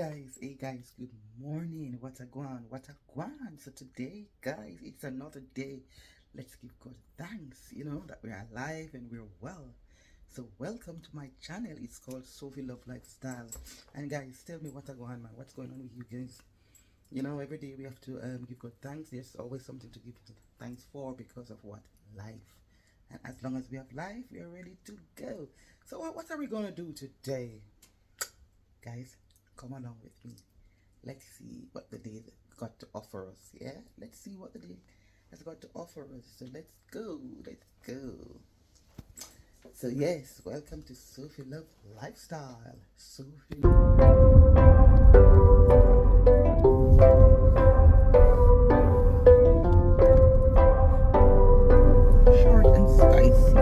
Hey guys, good morning. What a guan, what a guan. So today, guys, it's another day. Let's give God thanks, that we're alive and we're well. So welcome to my channel. It's called Sophie Love Lifestyle. And guys, tell me what a guan, man. What's going on with you guys? Every day we have to give God thanks. There's always something to give thanks for because of what? Life. And as long as we have life, we are ready to go. So what are we going to do today? Guys, come along with me. Let's see what the day got to offer us. Yeah, let's see what the day has got to offer us. So let's go. So yes, welcome to Sophie Love Lifestyle. Sophie. Short and spicy.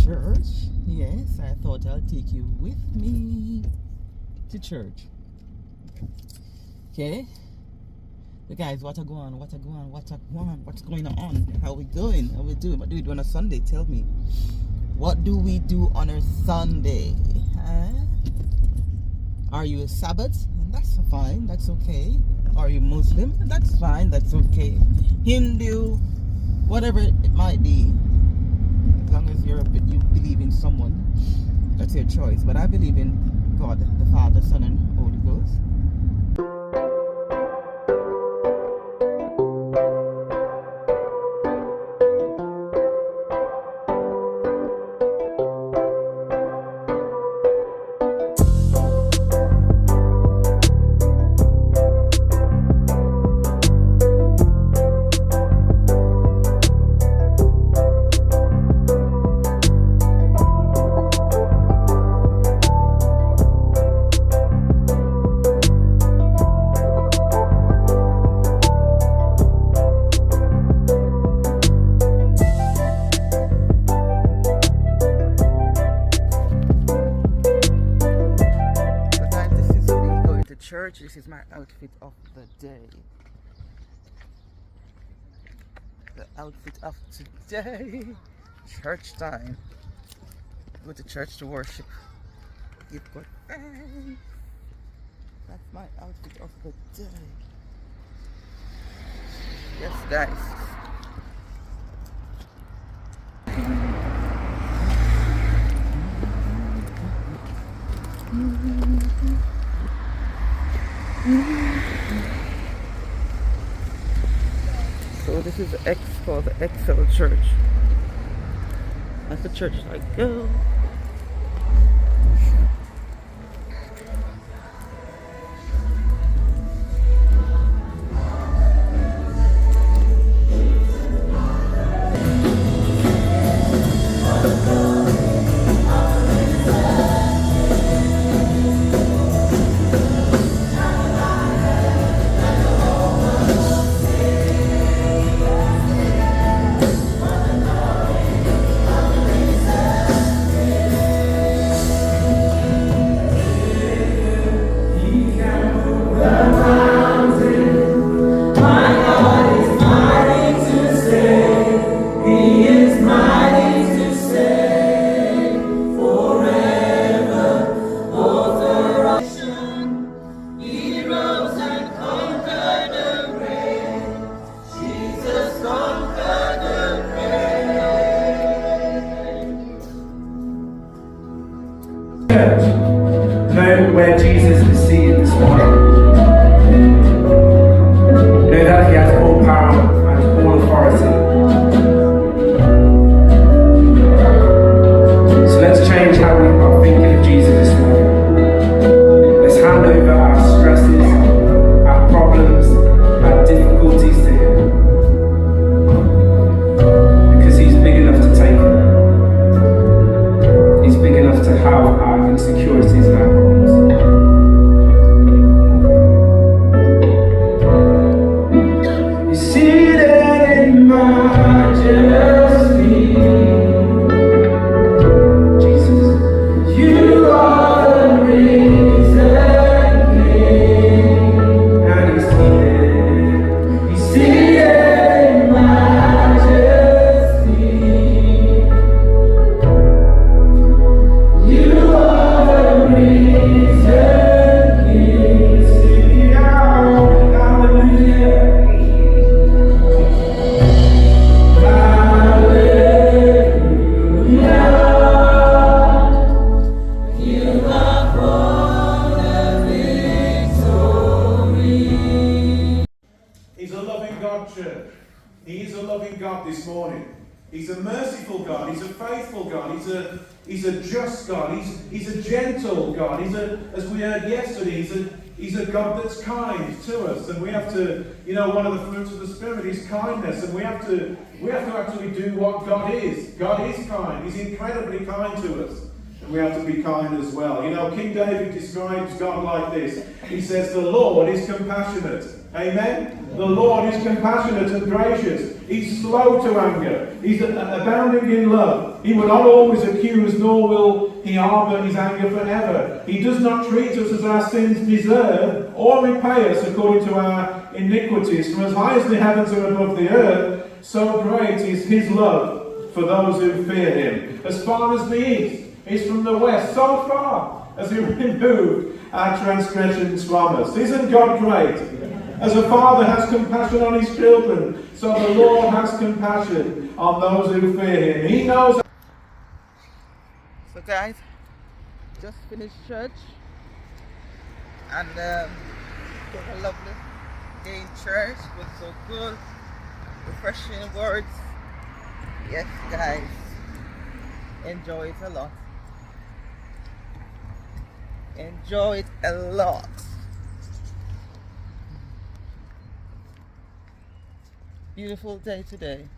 Church. Yes, I thought I'll take you with me to church. Okay. The guys, what's going on? What's going on? How we doing? What do we do on a Sunday? Tell me. What do we do on a Sunday? Huh? Are you a Sabbath? That's fine. That's okay. Are you Muslim? That's fine. That's okay. Hindu, whatever it might be. As long as you believe in someone, that's your choice. But I believe in God, the Father, Son, and Holy Ghost. This is my outfit of the day. The outfit of today. Church time. Go to church to worship. Give God thanks. That's my outfit of the day. Yes, guys. So this is the X called the Excel Church. That's the church I go. Church, know where Jesus is seated this morning. Know that he has all power and all authority. So let's change how we are thinking of Jesus this morning. Let's hand over our stresses, our problems, our difficulties to him. Because he's big enough to take them. He's big enough to have our insecurities and our problems. He's seated in majesty. Jesus, you are the risen King. And he's seated in majesty. He's a loving God, church. He is a loving God this morning. He's a merciful God. He's a faithful God. He's a just God. He's a gentle God. As we heard yesterday, he's a God that's kind to us. And we have to, one of the fruits of the Spirit is kindness. And we have to actually do what God is. God is kind. He's incredibly kind to us. And we have to be kind as well. King David describes God like this. He says, the Lord is compassionate. Amen? The Lord is compassionate and gracious. He's slow to anger. He's abounding in love. He will not always accuse, nor will he harbour his anger forever. He does not treat us as our sins deserve, or repay us according to our iniquities. For as high as the heavens are above the earth, so great is his love for those who fear him. As far as the east is from the west, so far as he removed our transgressions from us. Isn't God great? As a father has compassion on his children, so the Lord has compassion on those who fear him. He knows. So guys, just finished church and had a lovely day in church. It was so good, refreshing words. Yes guys, enjoy it a lot. Enjoy it a lot. Beautiful day today.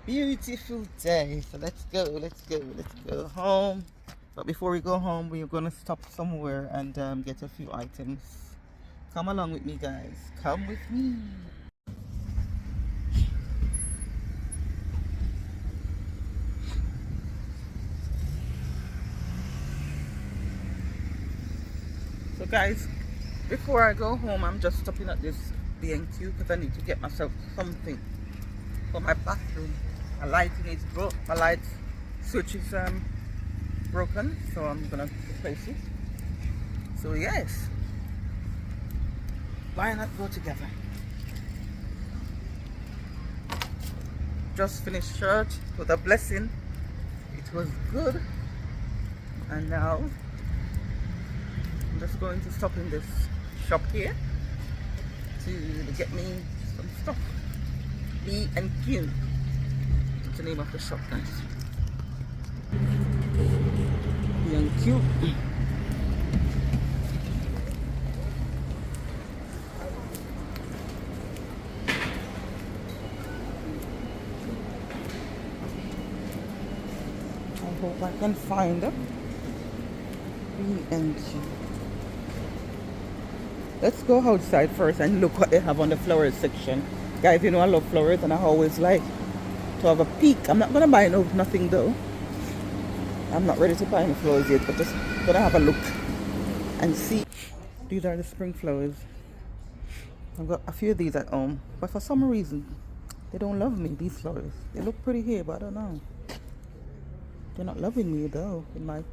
Beautiful day. So let's go home. But before we go home, we're gonna stop somewhere and get a few items. Come along with me, guys. Come with me. So guys, before I go home, I'm just stopping at this B&Q because I need to get myself something for my bathroom. My lighting is broke. My light switch is broken, so I'm gonna replace it. So yes, why not go together? Just finished church with a blessing. It was good, and now I'm just going to stop in this shop here to get me some stuff. B&Q. That's the name of the shop, guys. B&Q. I hope I can find them. B&Q. Let's go outside first and look what they have on the flowers section. Guys, you know I love flowers and I always like to have a peek. I'm not gonna buy nothing though. I'm not ready to buy any flowers yet, but just gonna have a look and see. These are the spring flowers. I've got a few of these at home, but for some reason they don't love me, these flowers. They look pretty here, but I don't know. They're not loving me though in my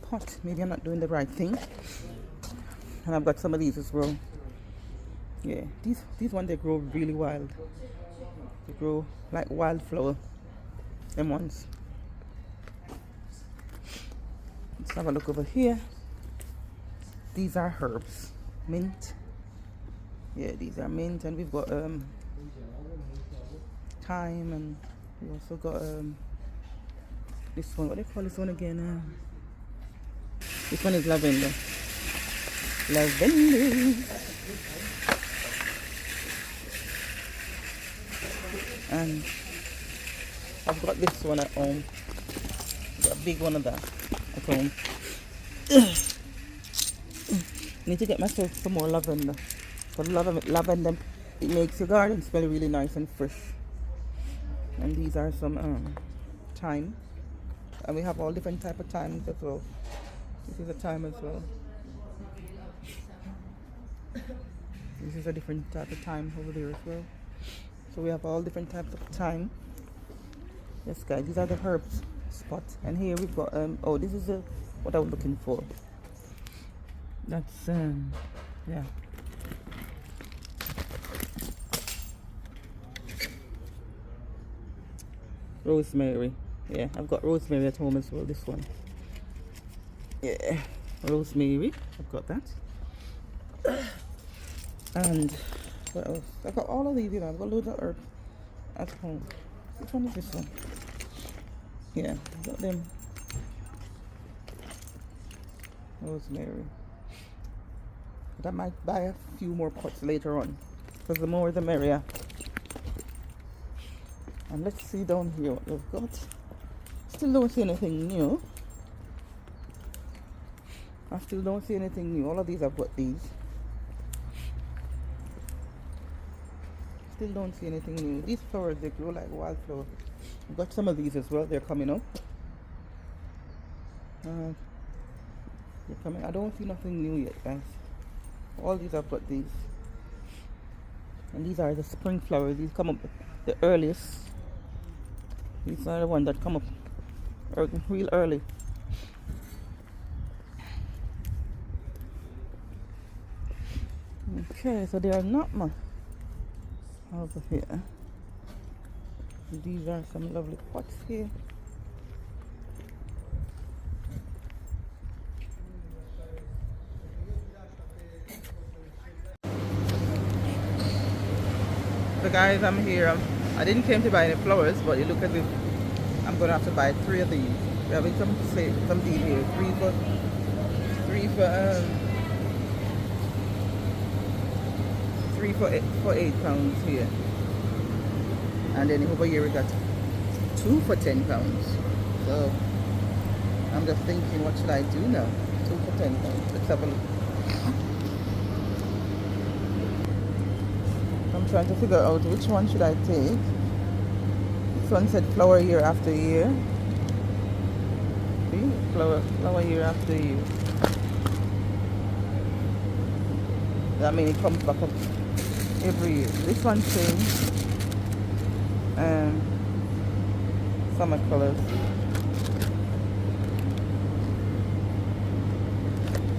pot. Maybe I'm not doing the right thing. And I've got some of these as well. Yeah, these ones, they grow really wild. They grow like wildflower. Them ones. Let's have a look over here. These are herbs. Mint. Yeah, these are mint, and we've got thyme, and we also got this one. What do they call this one again? This one is lavender. Lavender. And I've got this one at home. Got a big one of that at home. Need to get myself some more lavender. But lavender, it makes your garden smell really nice and fresh. And these are some thyme. And we have all different type of thymes as well. This is a thyme as well. This is a different type of thyme over there as well. So we have all different types of thyme. Yes guys, these are the herbs spot. And here we've got oh, this is what I was looking for. That's yeah. Rosemary. Yeah, I've got rosemary at home as well, this one. Yeah, rosemary. I've got that. And what else? I've got all of these, you know, I've got loads of herbs at home. Which one is this one? Yeah, I've got them. Rosemary. But I might buy a few more pots later on, because the more the merrier. And let's see down here what we've got. Still don't see anything new. I still don't see anything new. All of these, I've got these. Still don't see anything new. These flowers, they grow like wildflowers. I've got some of these as well. They're coming up. They're coming. I don't see nothing new yet, guys. All these, I've got these. And these are the spring flowers. These come up the earliest. These are the ones that come up real early. Okay, so there are not much over here. These are some lovely pots here. So guys, I'm here. I didn't came to buy any flowers, but you look at this. I'm gonna have to buy 3 of these. We're having some deal here. 3 for £8 here. And then over here we got 2 for £10. So I'm just thinking, what should I do now? 2 for £10. Let's have a look. I'm trying to figure out which one should I take. This one said flower year after year. See? Flower year after year. I mean, it comes back up every year. This one changed. Summer colors.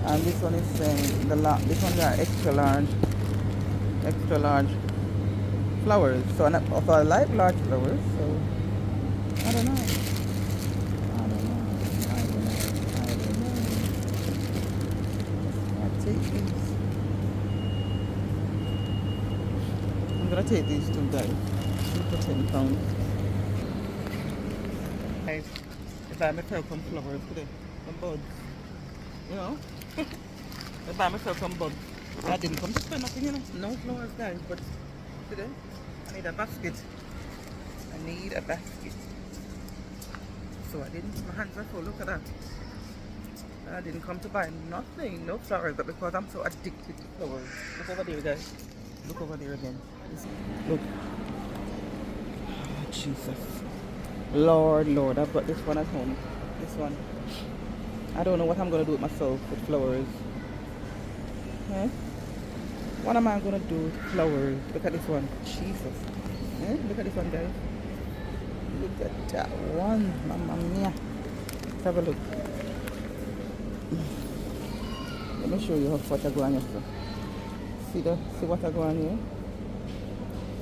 And this one is saying this ones are extra large flowers. So I like large flowers. So I don't know. I'll take these. I'm gonna take these two guys. For £10. Guys, if I myself some flowers today, some buds, you know. If I myself some buds. I didn't come to spend nothing, you know. No flowers, guys, but today I need a basket. So I didn't. My hands are full. Look at that. I didn't come to buy nothing, no flowers, but because I'm so addicted to flowers. Look over there, guys. Look over there again. Look. Oh, Jesus. Lord, I've got this one at home. This one. I don't know what I'm going to do with myself with flowers. Eh? What am I going to do with flowers? Look at this one. Jesus. Eh? Look at this one, guys. Look at that one. Mamma mia. Let's have a look. Let me show you what I go on here. See what I go on here?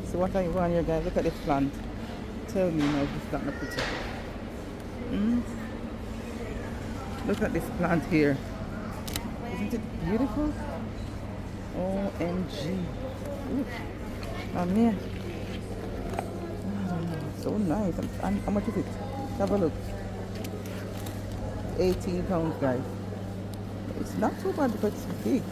See what I go on here, guys? Look at this plant. Tell me now if this plant not pretty. Look at this plant here. Isn't it beautiful? OMG. Man. So nice. How much is it? Have a look. £18, guys. It's not too bad, but it's big.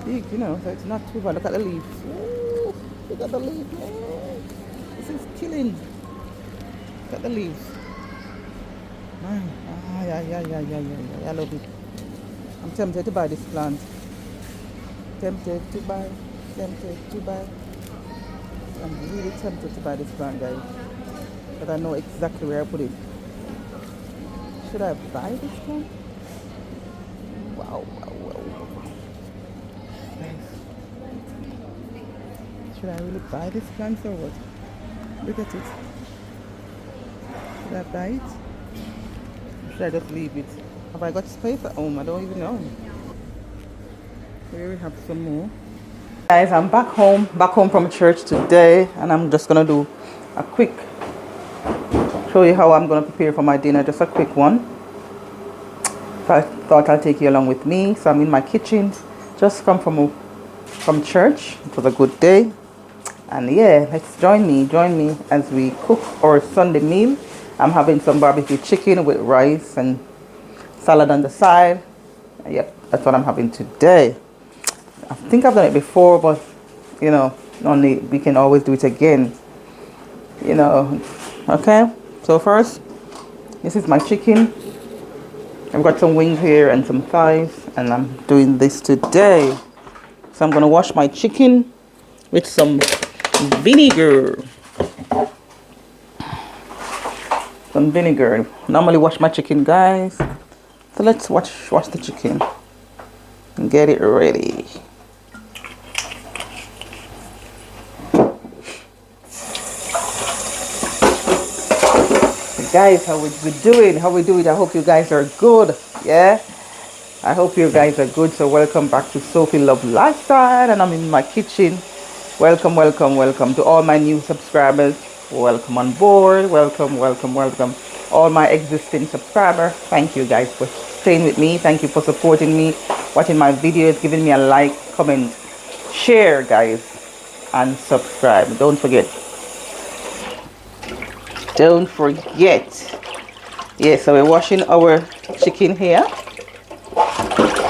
Big, you know, so it's not too bad. Look at the leaves. Ooh, look at the leaves. This is killing. Look at the leaves. Yeah. I love it. I'm tempted to buy this plant. Tempted to buy. I'm really tempted to buy this plant, guys. But I know exactly where I put it. Should I buy this plant? Wow. Should I really buy this plant or what? Look at it. Should I buy it? Or should I just leave it? Have I got space at home? I don't even know. Here we have some more. Guys, I'm back home from church today, and I'm just gonna do a quick show you how I'm gonna prepare for my dinner. Just a quick one. So I thought I'll take you along with me. So I'm in my kitchen, just come from church. It was a good day, and yeah, let's join me as we cook our Sunday meal. I'm having some barbecue chicken with rice and salad on the side. Yep, that's what I'm having today. I think I've done it before, but you know, only we can always do it again, you know. Okay, so first, this is my chicken. I've got some wings here and some thighs, and I'm doing this today. So I'm gonna wash my chicken with some vinegar. Normally wash my chicken, guys. So let's wash the chicken and get it ready. Guys, how we doing? I hope you guys are good. Yeah, I hope you guys are good. So welcome back to Sophie Love Lifestyle, and I'm in my kitchen. Welcome to all my new subscribers. Welcome on board. Welcome. All my existing subscribers, thank you guys for staying with me. Thank you for supporting me, watching my videos, giving me a like, comment, share, guys, and subscribe. Don't forget. Yeah, so we're washing our chicken here.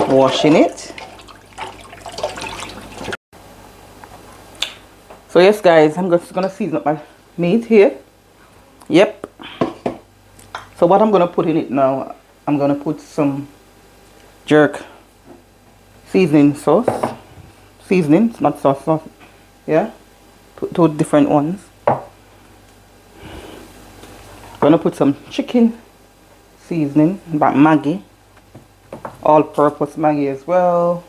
Washing it. So yes, guys, I'm just gonna season up my meat here. Yep. So what I'm gonna put in it now, I'm gonna put some jerk seasoning sauce. Seasoning, not sauce. Yeah. Two different ones. Gonna put some chicken seasoning, about Maggi, all-purpose Maggi as well,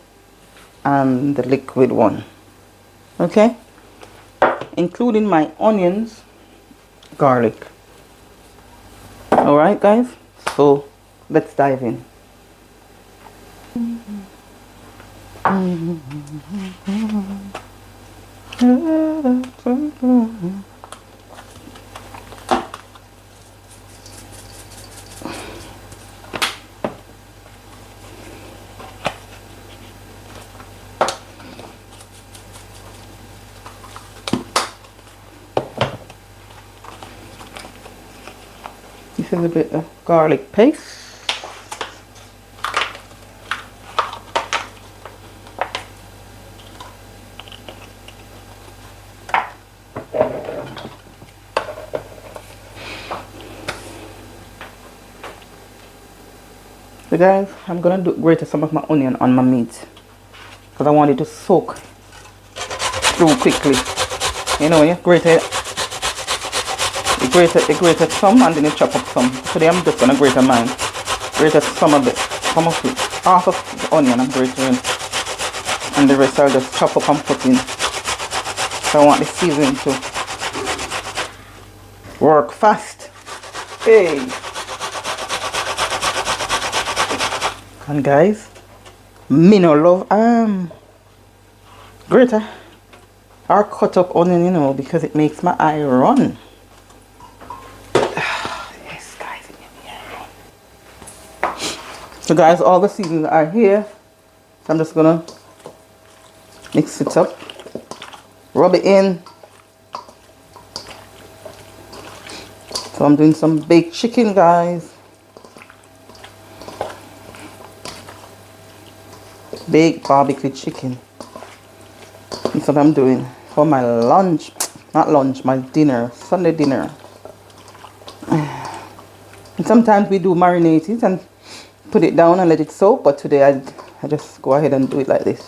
and the liquid one. Okay, including my onions, garlic. All right, guys. So let's dive in. This is a bit of garlic paste. So guys, I'm gonna grate some of my onion on my meat because I want it to soak through quickly. You know, when you grate it, you grate it some and then you chop up some. Today I'm just gonna grate mine. Grate some of it, half of the onion I'm grating, and the rest I'll just chop up and put in. So I want the seasoning to work fast. Hey. And guys, me no love grater or cut up onion, you know, because it makes my eye run. Yes, guys, it makes my eye run. So guys, all the seasonings are here. So I'm just gonna mix it up, rub it in. So I'm doing some baked chicken, guys. Baked barbecue chicken. That's what I'm doing for my lunch. Not lunch, my dinner. Sunday dinner. And sometimes we do marinate it and put it down and let it soak. But today I just go ahead and do it like this.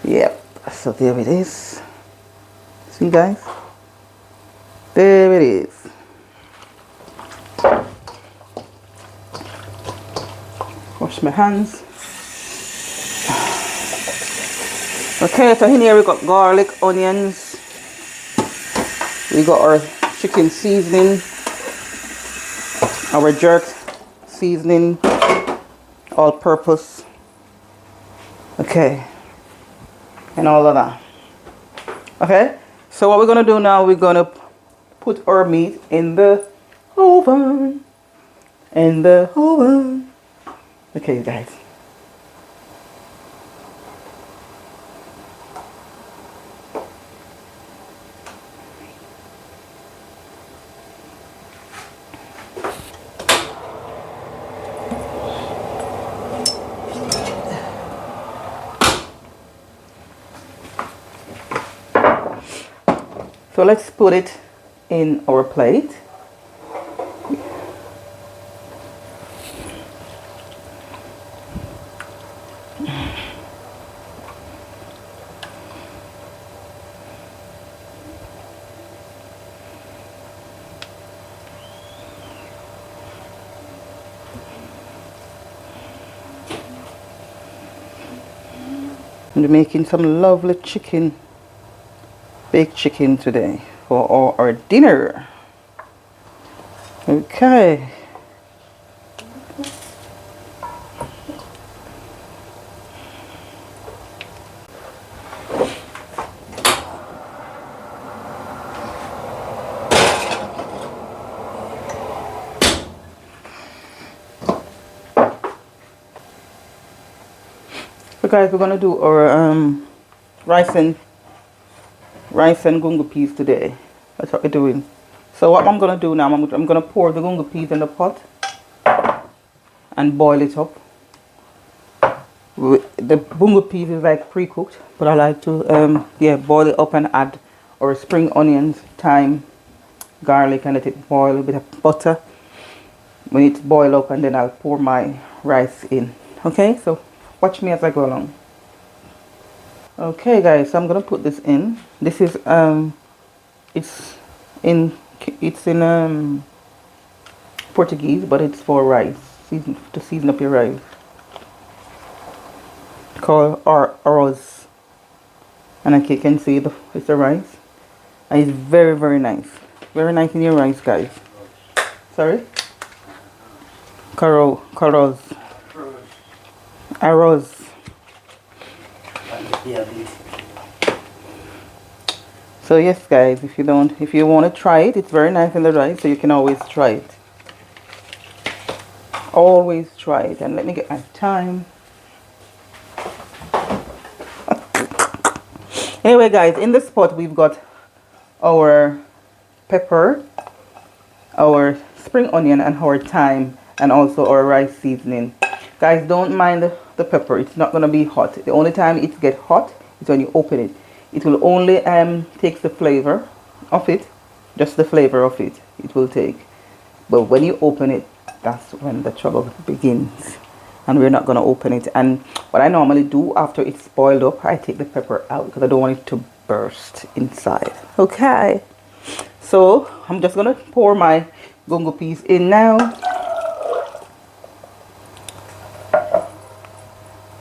Yep. So there it is. See, guys? There it is. Wash my hands. Okay, so in here we got garlic, onions. We got our chicken seasoning, our jerk seasoning, all purpose. Okay, and all of that. Okay, so what we're gonna do now, we're gonna put our meat in the oven. In the oven. Okay, guys. So let's put it in our plate. I'm making some lovely chicken, baked chicken today for our dinner. Okay. So guys, we're gonna do our rice and gungo peas today. That's what we're doing. So what I'm gonna do now, I'm gonna pour the gungo peas in the pot and boil it up. The gungo peas is like pre-cooked, but I like to boil it up and add our spring onions, thyme, garlic, and let it boil. A bit of butter when it's boil up, and then I'll pour my rice in. Okay, so watch me as I go along. Okay guys, so I'm gonna put this in. This is it's in Portuguese, but it's for rice, to season up your rice. called arroz. And like you can see, it's the rice. And it's very, very nice. Very nice in your rice, guys. Sorry? Carols. Arroz. So yes, guys, if you want to try it, it's very nice in the rice, so you can always try it. Always try it. And let me get my time. Anyway, guys, in this pot we've got our pepper, our spring onion, and our thyme, and also our rice seasoning. Guys, don't mind the pepper. It's not going to be hot. The only time it gets hot is when you open it. It will only take the flavor of it, just the flavor of it will take. But when you open it, that's when the trouble begins. And we're not going to open it. And what I normally do after it's boiled up, I take the pepper out because I don't want it to burst inside. Okay, so I'm just going to pour my gungo peas in now.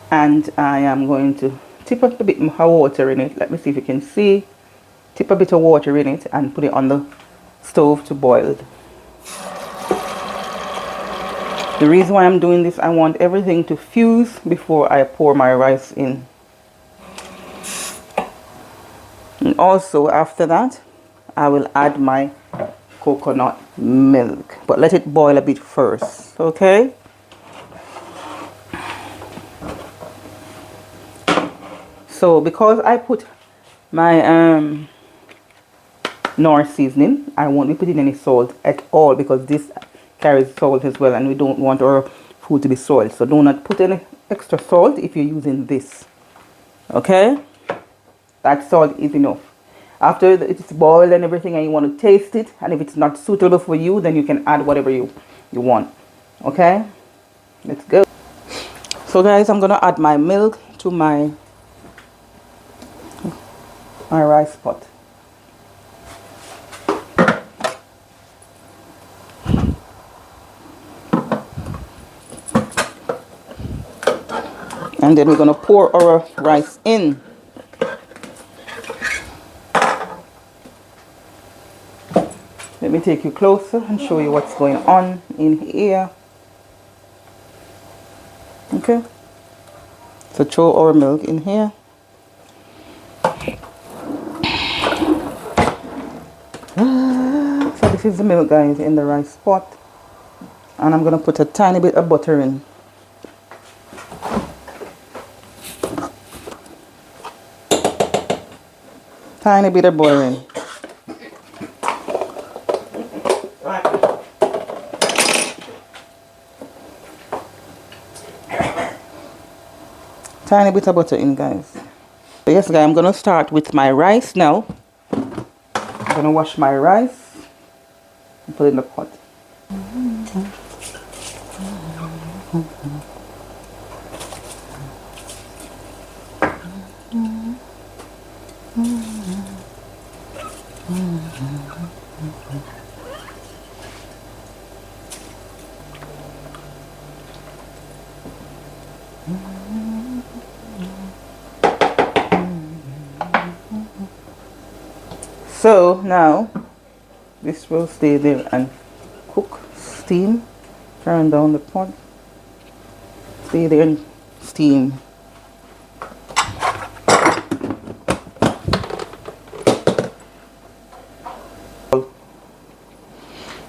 And I am going to tip a bit more water in it. Let me see if you can see. Tip a bit of water in it and put it on the stove to boil. The reason why I'm doing this, I want everything to fuse before I pour my rice in. And also after that, I will add my coconut milk. But let it boil a bit first, okay? So because I put my Knorr seasoning, I won't be putting any salt at all because this carries salt as well, and we don't want our food to be salty. So do not put any extra salt if you're using this. Okay? That salt is enough. After it's boiled and everything and you want to taste it, and if it's not suitable for you, then you can add whatever you want. Okay? Let's go. So guys, I'm going to add my milk to my rice pot. And then we're going to pour our rice in. Let me take you closer and show you what's going on in here. Okay. So throw our milk in here. So this is the milk, guys, in the rice pot. And I'm going to put a tiny bit of butter in. Tiny bit of butter in. Tiny bit of butter in, guys. So yes, guys, I'm going to start with my rice now. I'm going to wash my rice and put it in the pot. So now this will stay there and cook, steam. Turn down the pot. Stay there and steam.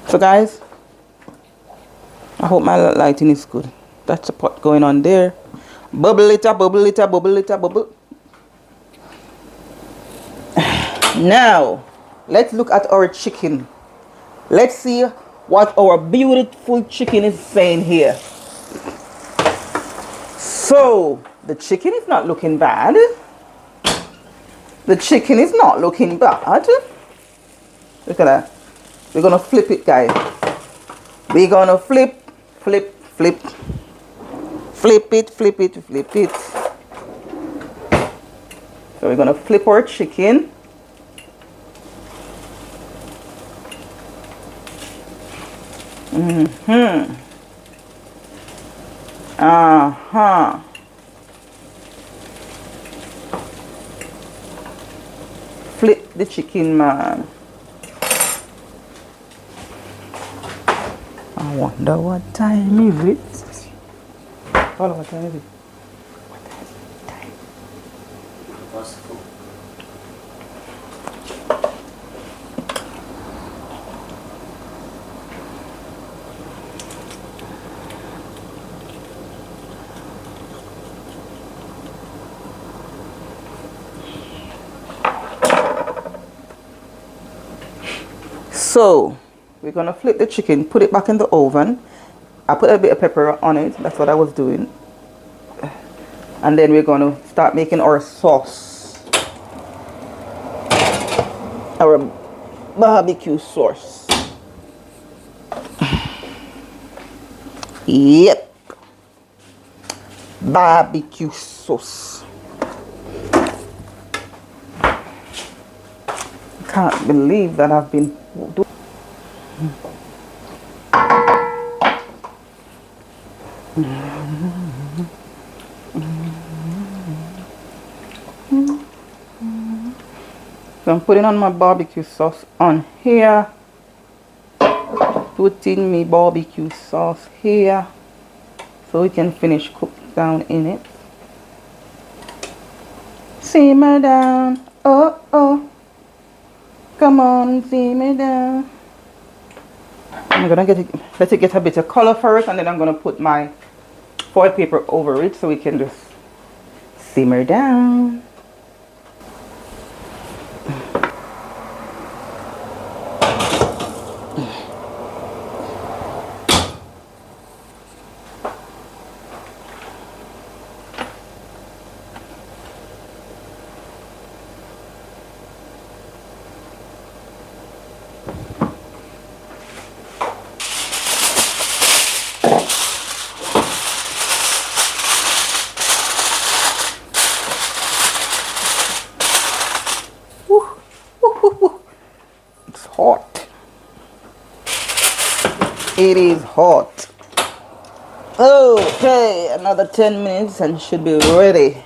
So guys, I hope my lighting is good. That's the pot going on there. Bubble it up, bubble it up, bubble it up, bubble. Now, let's look at our chicken. Let's see what our beautiful chicken is saying here. So, the chicken is not looking bad. The chicken is not looking bad. Look at that. We're going to flip it, guys. We're going to flip, flip, flip. Flip it, flip it, flip it. So we're going to flip our chicken. flip the chicken, man. I wonder what time is it? Hold on, what time is it? So we're gonna flip the chicken, put it back in the oven. I put a bit of pepper on it, that's what I was doing. And then we're gonna start making our sauce, our barbecue sauce. Yep, barbecue sauce. Can't believe that I've been doing. So I'm putting on my barbecue sauce on here. Putting my barbecue sauce here so we can finish cook down in it. Simmer down. Oh, oh. Come on, simmer down. I'm gonna let it get a bit of color first, and then I'm gonna put my foil paper over it so we can just simmer down. It's hot. It is hot. Okay, another 10 minutes and should be ready.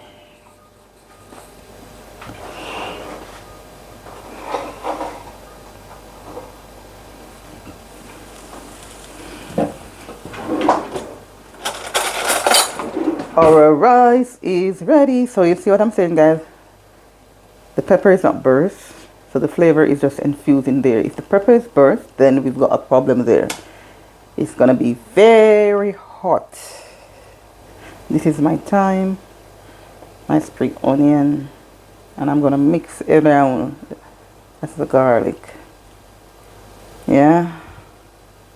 Our rice is ready. So you see what I'm saying, guys? The pepper is not burst, so the flavor is just infused in there. If the pepper is burst, then we've got a problem there. It's gonna be very hot. This is my thyme, my spring onion, and I'm gonna mix it around. That's the garlic. Yeah,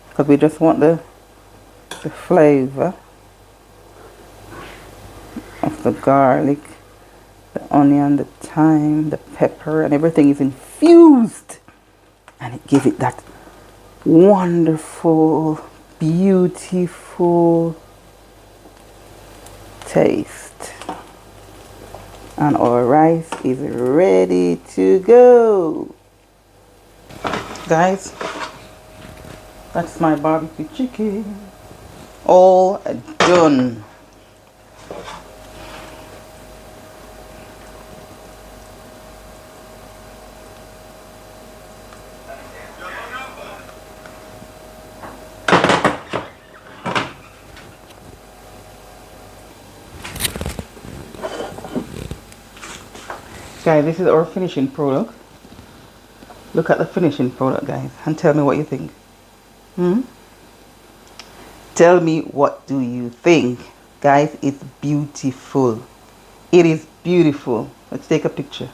because we just want the flavor of the garlic, the onion, the thyme, the pepper, and everything is infused, and it gives it that wonderful, beautiful taste. And our rice is ready to go. Guys, that's my barbecue chicken all done. Guys, this is our finishing product. Look at the finishing product, guys, and tell me what you think. Tell me, what do you think? Guys, it's beautiful. It is beautiful. Let's take a picture.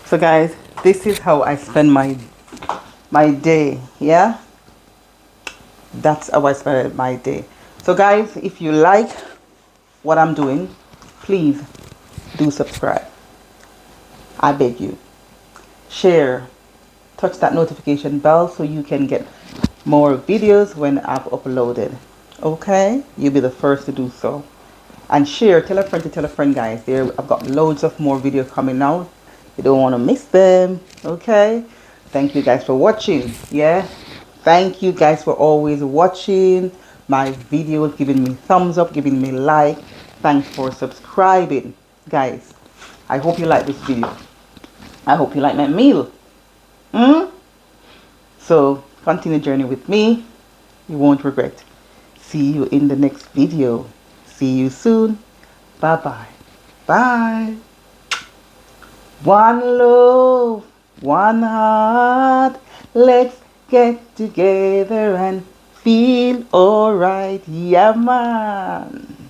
So guys, this is how I spend my day. Yeah, that's how I spend my day. So guys, if you like what I'm doing, please do subscribe. I beg you, share, touch that notification bell so you can get more videos when I've uploaded. Okay, you'll be the first to do so. And share, tell a friend to tell a friend, guys. There, I've got loads of more videos coming out. You don't want to miss them. Okay, thank you guys for watching. Yeah, thank you guys for always watching my videos, giving me thumbs up, giving me like. Thanks for subscribing, guys. I hope you like this video. I hope you like my meal. So continue the journey with me. You won't regret. See you in the next video. See you soon. Bye bye. Bye. One love, one heart. Let's get together and feel alright. Yeah, man.